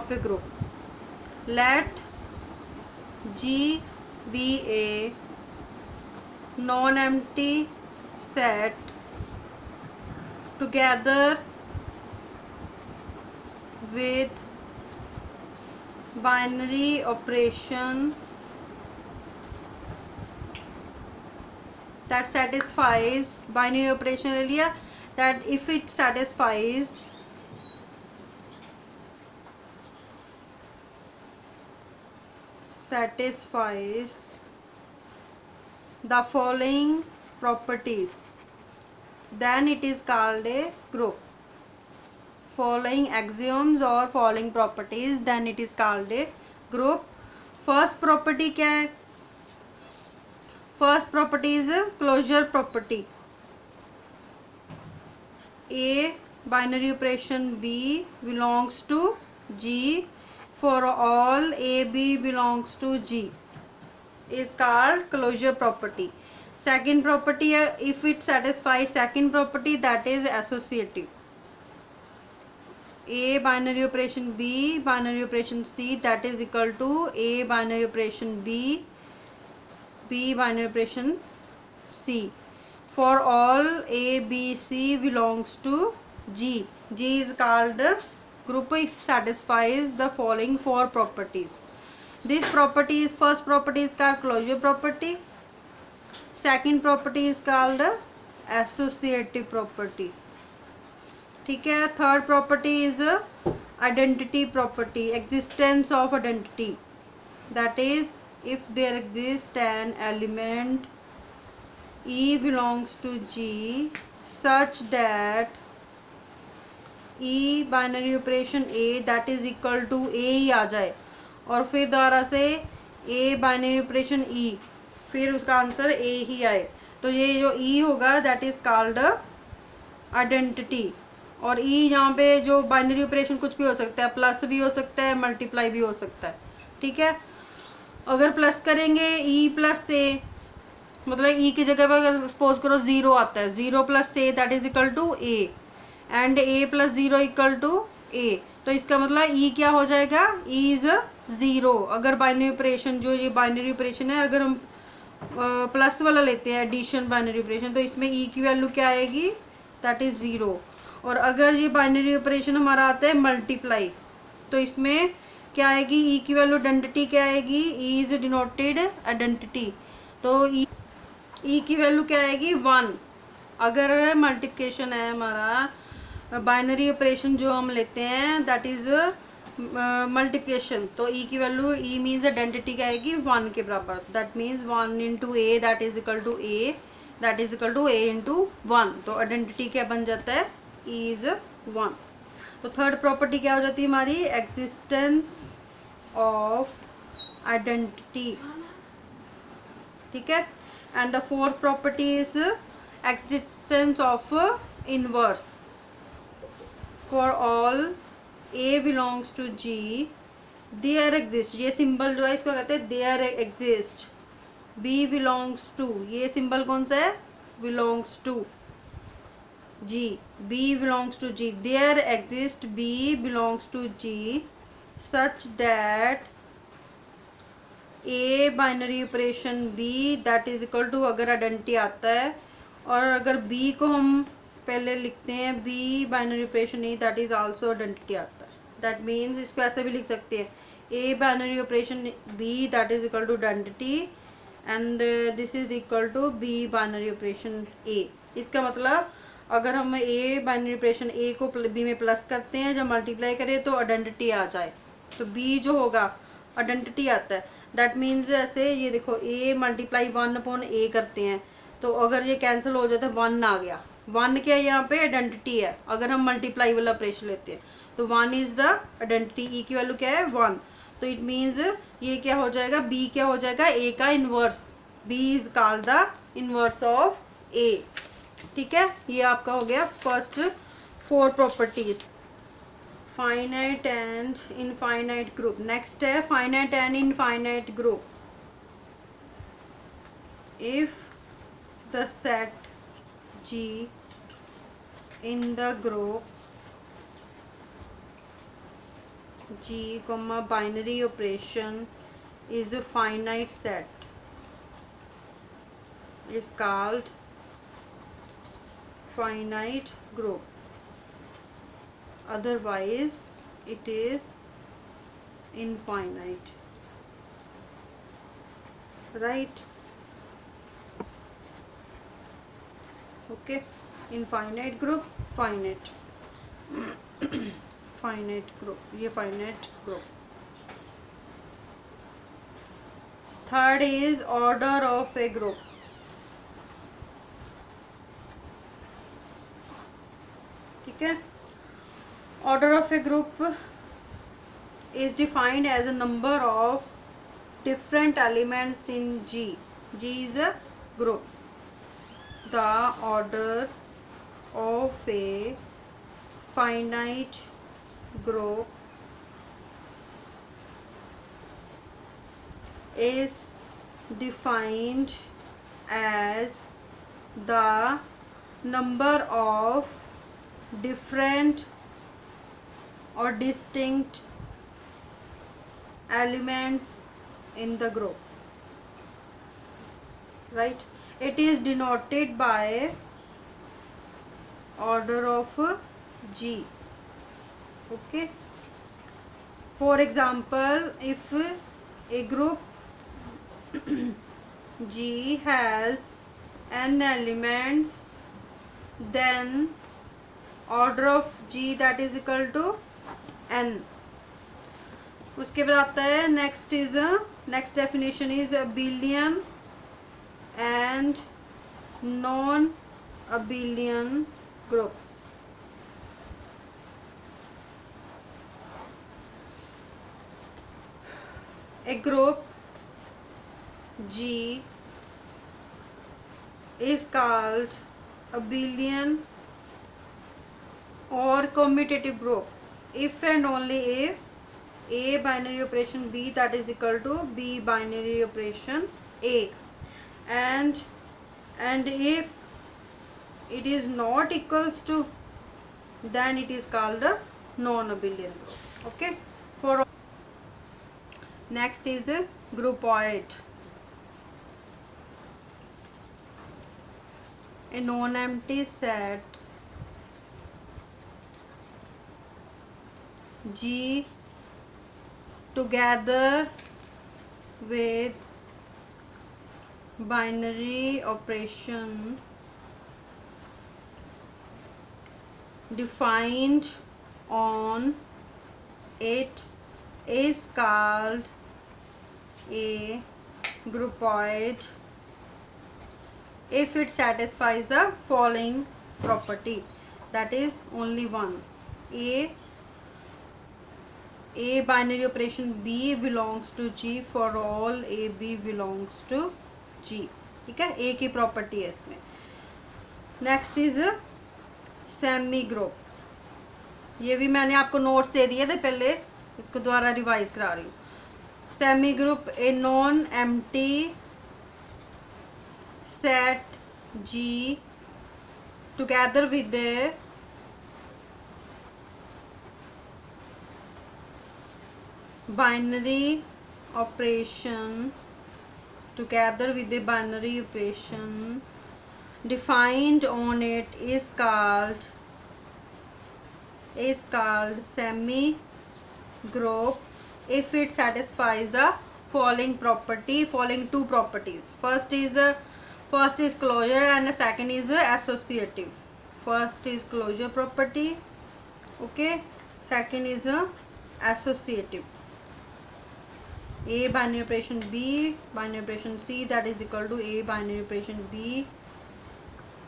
of a group. Let G be a non-empty set together with binary operation that satisfies binary operation ले लिया, that if it satisfies the following properties, then it is called a group. Following axioms or following properties, then it is called a group. First property क्या है? First property is closure property. A binary operation B belongs to G for all A B belongs to G is called closure property. Second property, if it satisfies second property, that is associative. A binary operation B binary operation C, that is equal to A binary operation B binary operation C for all A B C belongs to G. G is called group if satisfies the following four properties. This property is, first property is called closure property, second property is called associative property. ठीक है. Third property is identity property, existence of identity, that is if there exists an element E belongs to G such that E binary operation A that is equal to A ही आ जाए और फिर दोबारा से A binary operation E, फिर उसका answer A ही आए, तो ये जो E होगा दैट इज कॉल्ड आइडेंटिटी. और E यहाँ पे जो बाइनरी ऑपरेशन कुछ भी हो सकता है, प्लस भी हो सकता है, मल्टीप्लाई भी हो सकता है. ठीक है. अगर प्लस करेंगे E प्लस ए, मतलब E की जगह पर अगर सपोज करो 0 आता है, 0 plus a that is equal to a and a plus 0 equal to a, तो इसका मतलब E क्या हो जाएगा, E इज 0. अगर बाइनरी ऑपरेशन जो ये बाइनरी ऑपरेशन है, अगर हम प्लस वाला लेते हैं एडिशन बाइनरी ऑपरेशन, तो इसमें E की वैल्यू क्या आएगी, दैट इज 0. और अगर ये बाइनरी ऑपरेशन हमारा आता है मल्टीप्लाई, तो इसमें क्या आएगी, ई की वैल्यू आइडेंटिटी क्या आएगी, ई इज डिनोटेड आइडेंटिटी, तो ई की वैल्यू क्या आएगी 1. अगर मल्टीप्लिकेशन है हमारा बाइनरी ऑपरेशन जो हम लेते हैं दैट इज मल्टीप्लिकेशन, तो ई की वैल्यू, ई मीन्स आइडेंटिटी क्या आएगी 1 के बराबर, that means 1 into a that is equal to a, that is equal to a into 1, तो आइडेंटिटी क्या बन जाता है, इज 1. तो थर्ड प्रॉपर्टी क्या हो जाती है हमारी, एग्जिस्टेंस ऑफ आइडेंटिटी. ठीक है. And the fourth property is existence of inverse for all a belongs to G there exist, ये सिंबल जो है इसको कहते हैं there exist. B belongs to, ये सिंबल कौन सा है, belongs to G, B belongs to G, there exists B belongs to G such that A binary operation B that is equal to, अगर आइडेंटिटी आता है और अगर B को हम पहले लिखते हैं B binary operation E that is also identity आता है, that means इसको ऐसे भी लिख सकते हैं A binary operation B that is equal to identity and this is equal to B binary operation A. इसका मतलब अगर हम ए बाइनरी ऑपरेशन ए को बी में प्लस करते हैं, जब मल्टीप्लाई करें तो आइडेंटिटी आ जाए, तो बी जो होगा आइडेंटिटी आता है, दैट मीन्स ऐसे ये देखो ए मल्टीप्लाई 1 अपॉन ए करते हैं, तो अगर ये कैंसिल हो जाता है 1 आ गया, 1 क्या है यहाँ पे आइडेंटिटी है. अगर हम मल्टीप्लाई वाला ऑपरेशन लेते हैं तो 1 इज द आइडेंटिटी, ई की वैल्यू क्या है 1, तो इट मीन्स ये क्या हो जाएगा, बी क्या हो जाएगा, ए का inverse, b is called the inverse of a. ठीक है. ये आपका हो गया first 4 properties. Finite and infinite group. Next है finite and infinite group. If the set G in the group G comma binary operation is a finite set is called finite group, otherwise it is infinite, right? Okay, infinite group, finite finite group, ये finite group. Third is order of a group. ठीक है, order of a group is defined as a number of different elements in G. G is a group. The order of a finite group is defined as the number of different or distinct elements in the group, right? It is denoted by order of G. Okay, for example, if a group G has n elements, then order of G that is equal to n. उसके बाद आता है next definition is abelian and non-abelian groups. A group G is called abelian or commutative group if and only if A binary operation B that is equal to B binary operation A, and if it is not equals to, then it is called a non-abelian group. Okay, for next is a groupoid. A non-empty set G together with binary operation defined on it is called a groupoid if it satisfies the following property, that is only one. A binary operation B belongs to G for all A B belongs to G. ठीक है, A की property है इसमें. Next is semi group. ये भी मैंने आपको notes दे दिए थे पहले, इसको दोबारा रिवाइज करा रही हूँ. Semi group a non empty set G together with the binary operation defined on it is called semi group if it satisfies the following two properties. First is closure and the second is associative. First is closure property, okay, second is associative. A binary operation B binary operation C that is equal to A binary operation B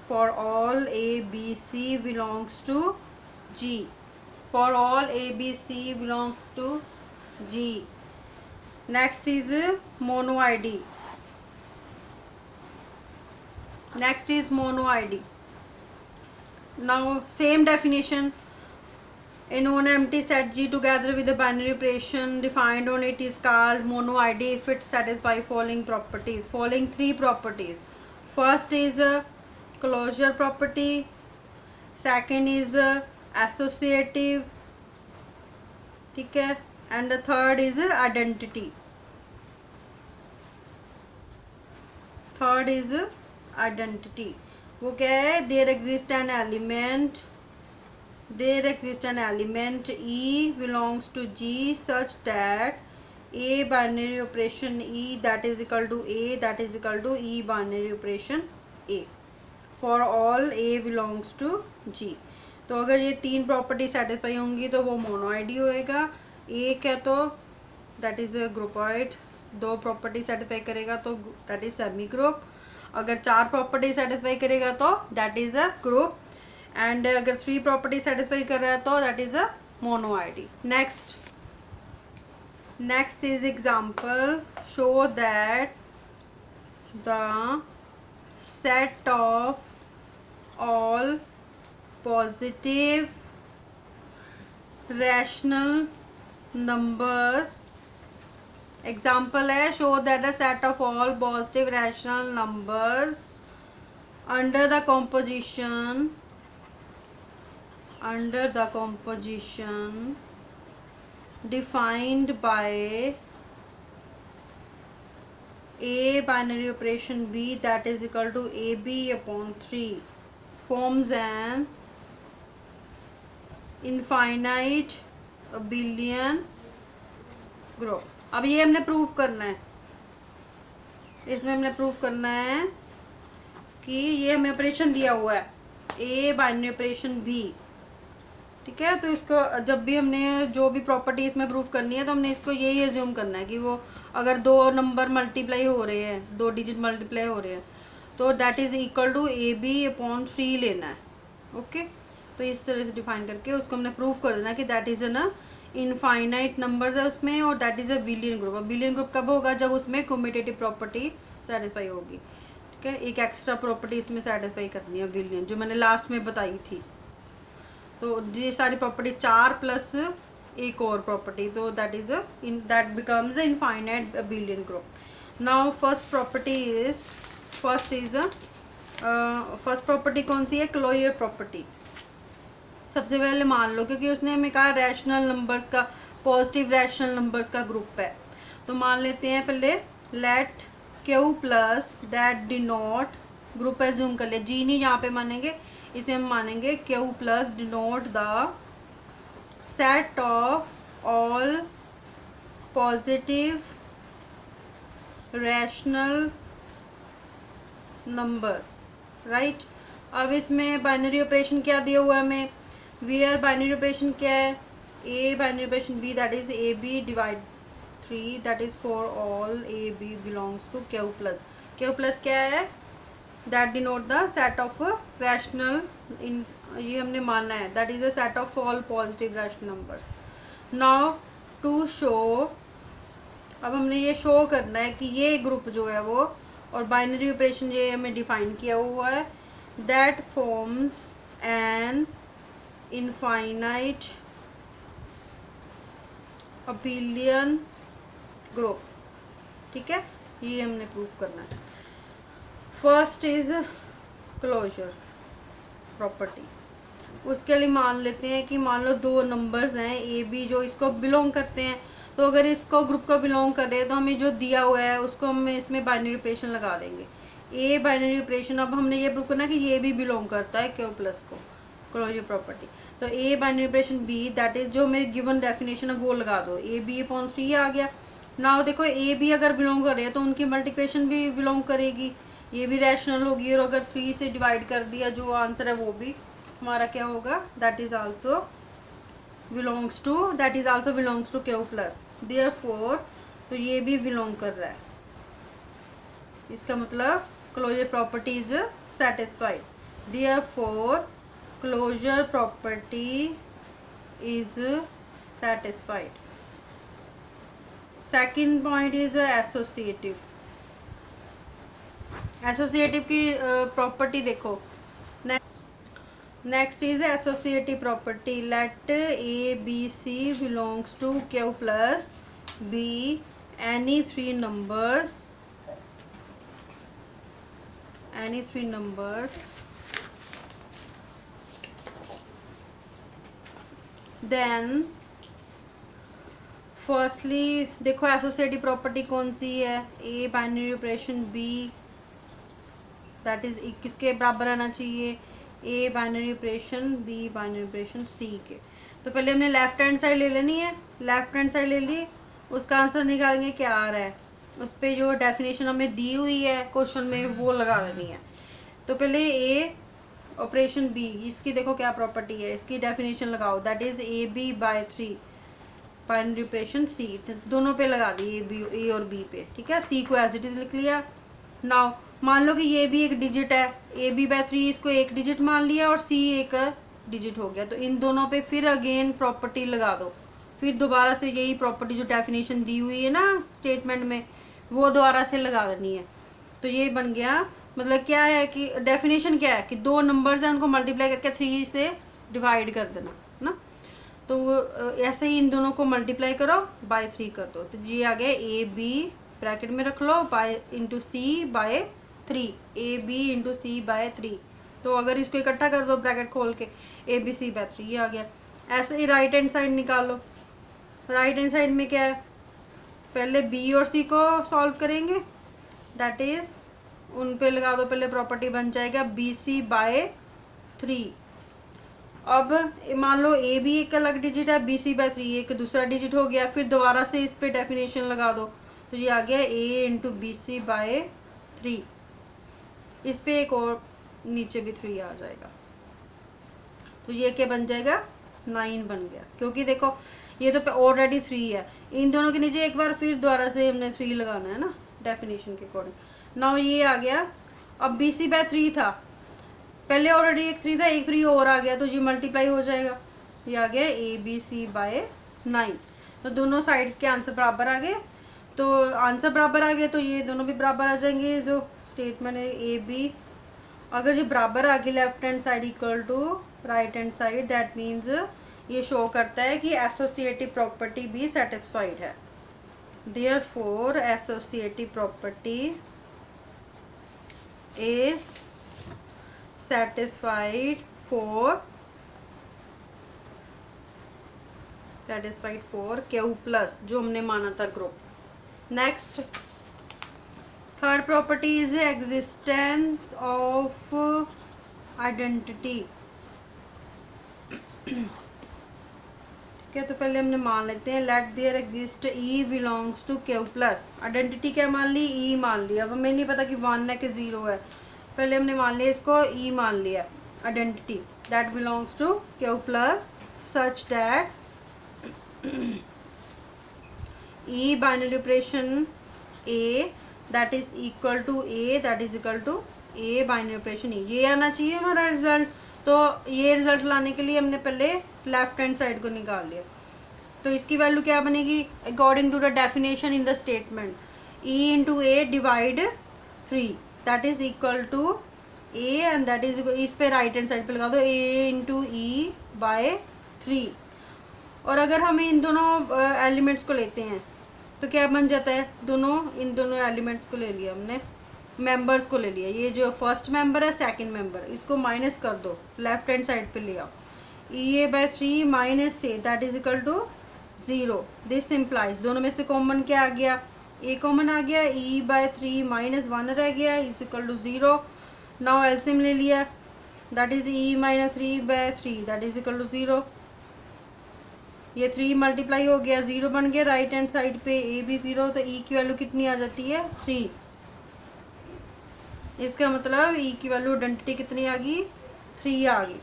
for all A B C belongs to G. For all A B C belongs to G. Next is monoid. Now same definition. A non-empty set G together with a binary operation defined on it is called monoid if it satisfies following three properties. First is closure property, second is associative, ठीक है, and the third is identity. Third is identity. वो क्या है? There exists an element E belongs to G such that A binary operation E that is equal to A that is equal to E binary operation A for all A belongs to G. तो अगर ये तीन property satisfy होंगी तो वो मोनोआइडी होएगा. एक है तो दैट इज ग्रुपॉइड. दो प्रॉपर्टी सेटिस्फाई करेगा तो दैट इज सेमी ग्रुप. अगर चार प्रॉपर्टी सेटिस्फाई करेगा तो that is a group. And अगर थ्री प्रॉपर्टी सेटिस्फाई कर रहा है तो that is a monoid. Next is example. Show that the set of all positive rational numbers. Example है show that the set of all positive rational numbers under the composition defined by A binary operation B that is equal to AB upon 3 forms an infinite abelian group. अब ये हमने प्रूव करना है. इसमें हमने प्रूव करना है कि ये हमें ऑपरेशन दिया हुआ है A बाइनरी ऑपरेशन B. ठीक है. तो इसको जब भी हमने जो भी प्रॉपर्टी इसमें प्रूव करनी है तो हमने इसको यही एज्यूम करना है कि वो अगर दो नंबर मल्टीप्लाई हो रहे हैं, दो डिजिट मल्टीप्लाई हो रहे हैं तो that is equal to a b upon 3 लेना है. ओके. तो इस तरह से डिफाइन करके उसको हमने प्रूव कर देना कि that is an infinite numbers है उसमें और that is a billion group. Billion group कब होगा? जब उसमें कम्यूटेटिव प्रॉपर्टी सेटिस्फाई होगी. ठीक है. एक एक्स्ट्रा प्रॉपर्टी इसमें सेटिस्फाई करनी है बिलियन, जो मैंने लास्ट में बताई थी. तो ये सारी प्रॉपर्टी 4 प्लस एक और प्रॉपर्टी, तो that is that becomes infinite abelian group. Now first property कौन सी है? Closure property. सबसे पहले मान लो, क्योंकि उसने हमें कहा रैशनल नंबर्स का, पॉजिटिव रैशनल नंबर्स का ग्रुप है, तो मान लेते हैं पहले let Q plus that denote group assume कर ले. जी नहीं यहाँ पे मानेंगे, इसे हम मानेंगे Q plus denote the set of all positive rational numbers. Right. अब इसमें बाइनरी ऑपरेशन क्या दिया हुआ है हमें? वेयर बाइनरी ऑपरेशन क्या है? A binary operation b that is a b divide 3 that is for all a b belongs to Q plus. Q plus क्या है? That denote the set of rational in, ये हमने मानना है that is the set of all positive rational numbers. Now to show, अब हमने ये show करना है कि ये ग्रुप जो है वो, और बाइनरी ऑपरेशन ये हमें डिफाइन किया हुआ है, that forms an infinite abelian group. ठीक है. ये हमने प्रूव करना है. First is closure property. उसके लिए मान लेते हैं कि मान लो दो नंबर्स हैं ए बी जो इसको बिलोंग करते हैं, तो अगर इसको ग्रुप को बिलोंग करे तो हमें जो दिया हुआ है उसको हम इसमें बाइनरी ऑपरेशन लगा देंगे. ए बाइनरी ऑपरेशन, अब हमने ये प्रूव करना कि ये भी बिलोंग करता है क्यू प्लस को, क्लोजर प्रॉपर्टी. तो a binary operation b that is जो मेरी गिवन डेफिनेशन है वो लगा दो. ए बी अपॉन 3 आ गया. नाउ देखो ए बी अगर बिलोंग कर रहे हैं तो उनकी मल्टीप्लिकेशन भी बिलोंग करेगी, ये भी रैशनल होगी, और अगर 3 से डिवाइड कर दिया जो आंसर है वो भी हमारा क्या होगा? That is also belongs to Q plus. Therefore तो ये भी बिलोंग कर रहा है. इसका मतलब closure property is satisfied. Therefore closure property is satisfied. Second point is associative. Associative की प्रॉपर्टी देखो. Next is associative property. Let a b c belongs to Q plus b any three numbers then firstly देखो associative property कौन सी है, a binary operation b that is किसके बराबर आना चाहिए, a binary operation b binary operation c के। तो पहले हमने लेफ्ट हैंड साइड ले लेनी है, लेफ्ट हैंड साइड ले ली, उसका आंसर निकालेंगे क्या आ रहा है, उस पर जो डेफिनेशन हमें दी हुई है क्वेश्चन में वो लगा देनी है। तो पहले ए ऑपरेशन बी, इसकी देखो क्या प्रॉपर्टी है, इसकी डेफिनेशन लगाओ, that is a b by 3 binary operation c, दोनों पे लगा दी, ए बी ए और बी पे, ठीक है। सी को एज इट इज लिख लिया। नाउ मान लो कि ये भी एक डिजिट है, ए बी बाय 3 इसको एक डिजिट मान लिया और सी एक डिजिट हो गया, तो इन दोनों पे फिर अगेन प्रॉपर्टी लगा दो, फिर दोबारा से यही प्रॉपर्टी जो डेफिनेशन दी हुई है ना स्टेटमेंट में वो दोबारा से लगा देनी है। तो ये बन गया, मतलब क्या है कि डेफिनेशन क्या है कि दो नंबर्स हैं उनको मल्टीप्लाई करके 3 से डिवाइड कर देना ना। तो ऐसे ही इन दोनों को मल्टीप्लाई करो बाय 3 कर दो, तो ये आ गया ए बी ब्रैकेट में रख लो by into c by 3, a b into c by 3। तो अगर इसको इकट्ठा कर दो ब्रैकेट खोल के ए बी सी बाय 3 ये आ गया। ऐसे ही राइट हैंड साइड निकालो, राइट हैंड साइड में क्या है, पहले बी और सी को सॉल्व करेंगे, दैट इज उन पे लगा दो, पहले प्रॉपर्टी बन जाएगा बी सी बाय 3। अब मान लो ए भी एक अलग डिजिट है, बी सी बाय 3 एक दूसरा डिजिट हो गया, फिर दोबारा से इस पे डेफिनेशन लगा दो, तो ये आ गया ए इंटू बी सी बाय 3, इस पे एक और नीचे भी 3 आ जाएगा, तो ये क्या बन जाएगा 9 बन गया, क्योंकि देखो ये तो ऑलरेडी 3 है, इन दोनों के नीचे एक बार फिर दोबारा से हमने 3 लगाना है ना डेफिनेशन के अकॉर्डिंग। नाउ ये आ गया, अब बी सी बाय 3 था, पहले ऑलरेडी एक 3 था, एक 3 और आ गया, तो ये मल्टीप्लाई हो जाएगा, ये आ गया ए बी सी बाय 9। तो दोनों साइड्स के आंसर बराबर आ गए, तो आंसर बराबर आ गए तो ये दोनों भी बराबर आ जाएंगे, जो स्टेटमेंट है ए बी, अगर ये बराबर आ गई left hand side equal to right hand side, that means ये शो करता है कि एसोसिएटिव प्रॉपर्टी भी सेटिस्फाइड है। Therefore associative property is satisfied for Q plus जो हमने माना था group. Next third property is existence of identity. ठीक है, तो पहले हमने मान लेते हैं let there exist e belongs to Q plus. Identity क्या मान ली, ई मान ली, अब हमें नहीं पता कि 1 है कि 0 है, पहले हमने मान लिया इसको ई मान लिया, identity that belongs to Q plus such that e binary operation a that is equal to a that is equal to a binary operation e, ये आना चाहिए हमारा रिजल्ट। तो ये रिजल्ट लाने के लिए हमने पहले लेफ्ट हैंड साइड को निकाल लिया, तो इसकी वैल्यू क्या बनेगी according to the definition in the statement, e into a divide 3 that is equal to a and that is, इस पे राइट हैंड साइड पे लगा दो ए इंटू ई बाय 3। और अगर हमें इन दोनों एलिमेंट्स को लेते हैं तो क्या बन जाता है, इन दोनों एलिमेंट्स को ले लिया हमने, मेंबर्स को ले लिया, ये जो फर्स्ट मेंबर है सेकंड मेंबर, इसको माइनस कर दो लेफ्ट हैंड साइड पे ले आओ, e a by 3 minus a that is equal to 0। This implies दोनों में से कॉमन क्या आ गया, ए कॉमन आ गया, ई बाय 3 माइनस 1 रह गया is equal to 0। Now LCM ले लिया, that is e minus 3 by 3 that is equal to 0, ये 3 मल्टीप्लाई हो गया 0 बन गया, राइट हैंड साइड पे ए भी 0, तो ई की वैल्यू कितनी आ जाती है 3। इसका मतलब ई की वैल्यू आइडेंटिटी कितनी आ गई 3 आ गई।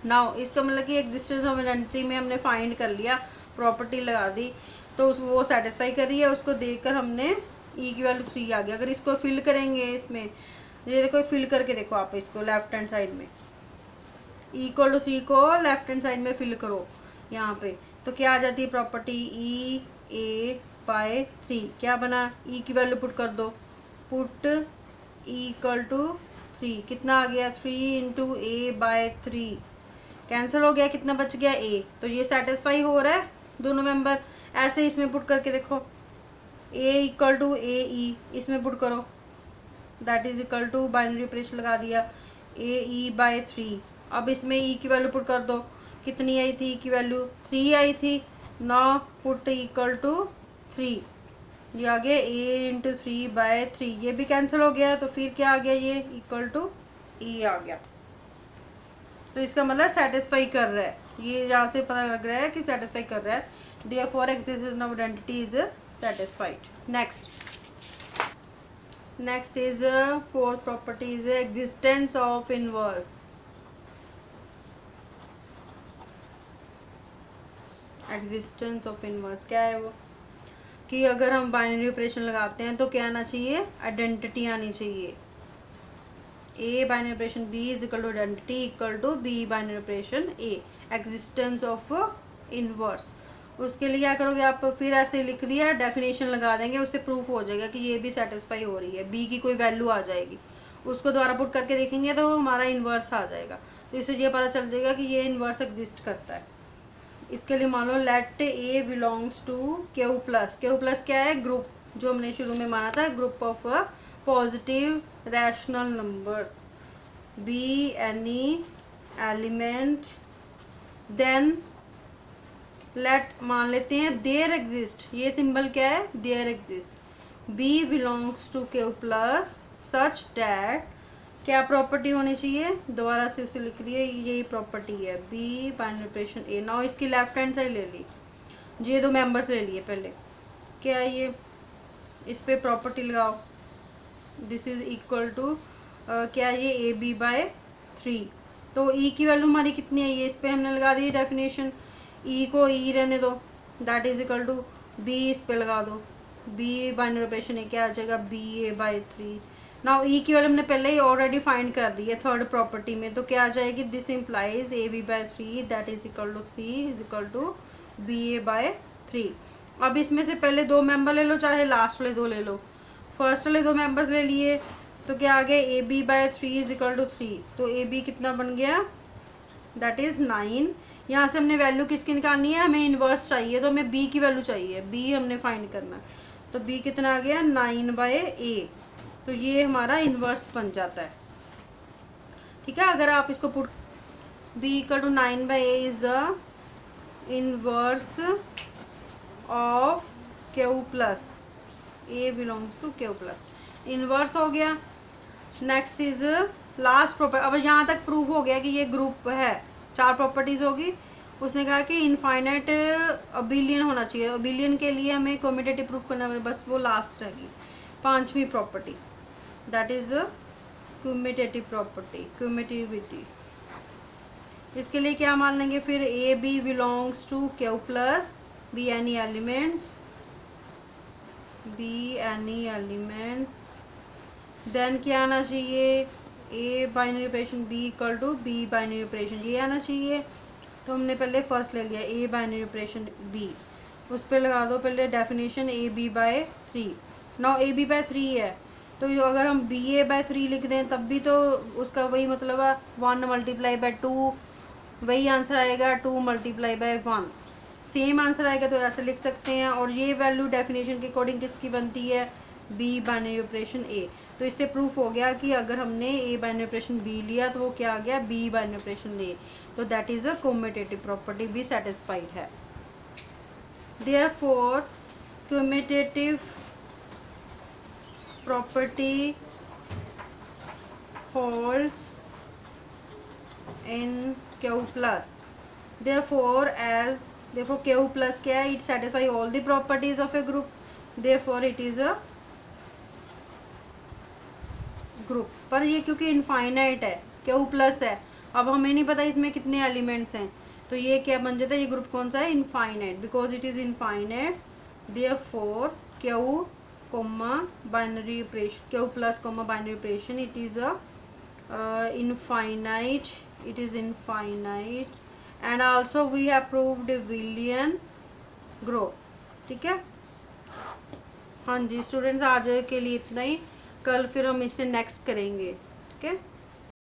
नाउ इसका मतलब कि एग्जिस्टेंस ऑफ आइडेंटिटी में हमने फाइंड कर लिया, प्रॉपर्टी लगा दी, तो वो सेटिस्फाई कर रही है, उसको देखकर हमने ई की वैल्यू 3 आ गई। अगर इसको फिल करेंगे इसमें, ये देखो फिल करके देखो आप इसको लेफ्ट हैंड साइड में, इक्वल टू 3 को लेफ्ट हैंड साइड में फिल करो यहाँ पे, तो क्या आ जाती है प्रॉपर्टी ई ए बाय 3, क्या बना ई की वैल्यू पुट कर दो, पुट इक्वल टू 3, कितना आ गया 3 इंटू ए बाय 3, कैंसिल हो गया, कितना बच गया ए, तो ये सेटिस्फाई हो रहा है दोनों मेंबर। ऐसे इसमें पुट करके देखो ए इक्वल टू ए ई, इसमें पुट करो that is equal to binary operation लगा दिया ए ई बाय 3, अब इसमें ई की वैल्यू पुट कर दो, कितनी आई थी ई की वैल्यू 3 आई थी, नाउ पुट इक्वल टू 3, ये आ गया a इंटू 3/3, ये भी कैंसिल हो गया, तो फिर क्या आ गया, ये इक्वल टू a आ गया। तो इसका मतलब सेटिस्फाई कर रहा है, ये यहाँ से पता लग रहा है कि सेटिस्फाई कर रहा है, therefore existence of identity is satisfied. Next is fourth property is existence of inverse. Existence of inverse क्या है वो, कि अगर हम बाइनरी ऑपरेशन लगाते हैं तो क्या आना चाहिए, आइडेंटिटी आनी चाहिए। A binary operation b is equal to identity equal to b binary operation a, existence of inverse. उसके लिए क्या करोगे आप, फिर ऐसे लिख दिया, डेफिनेशन लगा देंगे, उससे प्रूफ हो जाएगा कि ये भी सेटिस्फाई हो रही है, बी की कोई वैल्यू आ जाएगी, उसको दोबारा पुट करके देखेंगे तो हमारा इनवर्स आ जाएगा, तो इससे ये पता चल जाएगा कि ये इनवर्स एग्जिस्ट करता है। इसके लिए मान लो let a belongs to Q plus, Q plus क्या है, ग्रुप, जो हमने शुरू में माना था, group of positive rational numbers, b any element, then let मान लेते हैं देयर एग्जिस्ट, ये सिंबल क्या है, there exist, b belongs to Q plus such that, क्या प्रॉपर्टी होनी चाहिए, दोबारा से उसे लिख रही है, यही प्रॉपर्टी है, बी बाइनरी ऑपरेशन ए। नाउ इसकी लेफ्ट हैंड साइड ले ली, ये दो मेंबर्स ले लिए पहले, क्या है ये, इस पे प्रॉपर्टी लगाओ, दिस इज इक्वल टू क्या है ये, ए बी बाय 3, तो ई की वैल्यू हमारी कितनी है, ये इस पे हमने लगा दी डेफिनेशन, ई को ई रहने दो, that is equal to b, इस पे लगा दो, बी बाइनरी ऑपरेशन ए क्या आ जाएगा, बी ए बाय 3। नाउ ई की वैल्यू हमने पहले ही ऑलरेडी फाइंड कर दी है थर्ड प्रॉपर्टी में, तो क्या आ जाएगी, this implies a b by 3 that is equal to 3 is equal to b a by 3। अब इसमें से पहले दो मेंबर ले लो, चाहे लास्ट वाले दो ले लो, फर्स्ट वाले दो मेंबर्स ले लिए, तो क्या आ गया, a b by 3 is equal to 3, तो ए बी कितना बन गया, दैट इज 9। यहाँ से हमने वैल्यू किसकी निकालनी है, हमें इनवर्स चाहिए, तो हमें बी की वैल्यू चाहिए, बी हमने फाइंड करना है, तो बी कितना आ गया, 9/a, तो ये हमारा इनवर्स बन जाता है। ठीक है, अगर आप इसको put, b equal to 9/a is the inverse of Q plus, a belongs to Q plus, inverse हो गया। नेक्स्ट इज लास्ट प्रॉपर्टी, अब यहाँ तक प्रूव हो गया कि ये ग्रुप है, 4 प्रॉपर्टीज होगी, उसने कहा कि इनफाइनाइट अबिलियन होना चाहिए, अबिलियन के लिए हमें कम्यूटेटिव प्रूफ करना है, बस वो लास्ट रहेगी 5वीं property, that is commutative property, commutativity. इसके लिए क्या मान लेंगे फिर, a b belongs to Q plus b any elements, b any elements, then क्या आना चाहिए, a binary operation b equal to b binary operation, ये आना चाहिए, तो हमने पहले फर्स्ट ले लिया ए बाइनरी ऑपरेशन बी, उस पर लगा दो पहले definition a b by 3। Now a b by 3 है, तो अगर हम बी ए बाय 3 लिख दें तब भी तो उसका वही मतलब है, 1 मल्टीप्लाई बाय 2, वही आंसर आएगा, 2 मल्टीप्लाई बाय 1, सेम आंसर आएगा, तो ऐसे लिख सकते हैं। और ये वैल्यू डेफिनेशन के अकॉर्डिंग किसकी बनती है, बी बाइनरी ऑपरेशन ए, तो इससे प्रूफ हो गया कि अगर हमने ए बाइनरी ऑपरेशन बी लिया तो वो क्या आ गया, बी बाइनरी ऑपरेशन ए, तो that is a commutative property भी सेटिस्फाइड है। Therefore commutative property holds in q plus, therefore q plus क्या है, it satisfy all the properties of a group, therefore it is a group. पर ये क्योंकि infinite है, Q plus है, अब हमें नहीं पता इसमें कितने एलिमेंट्स हैं, तो ये क्या बन जाता है, ये ग्रुप कौन सा है, infinite, because it is infinite, therefore Q comma binary operation, Q plus comma binary operation, it is a infinite, it is infinite and also we have proved Willian group। ठीक है, हाँ जी स्टूडेंट्स, आज के लिए इतना ही, कल फिर हम इससे नेक्स्ट करेंगे। ठीक है।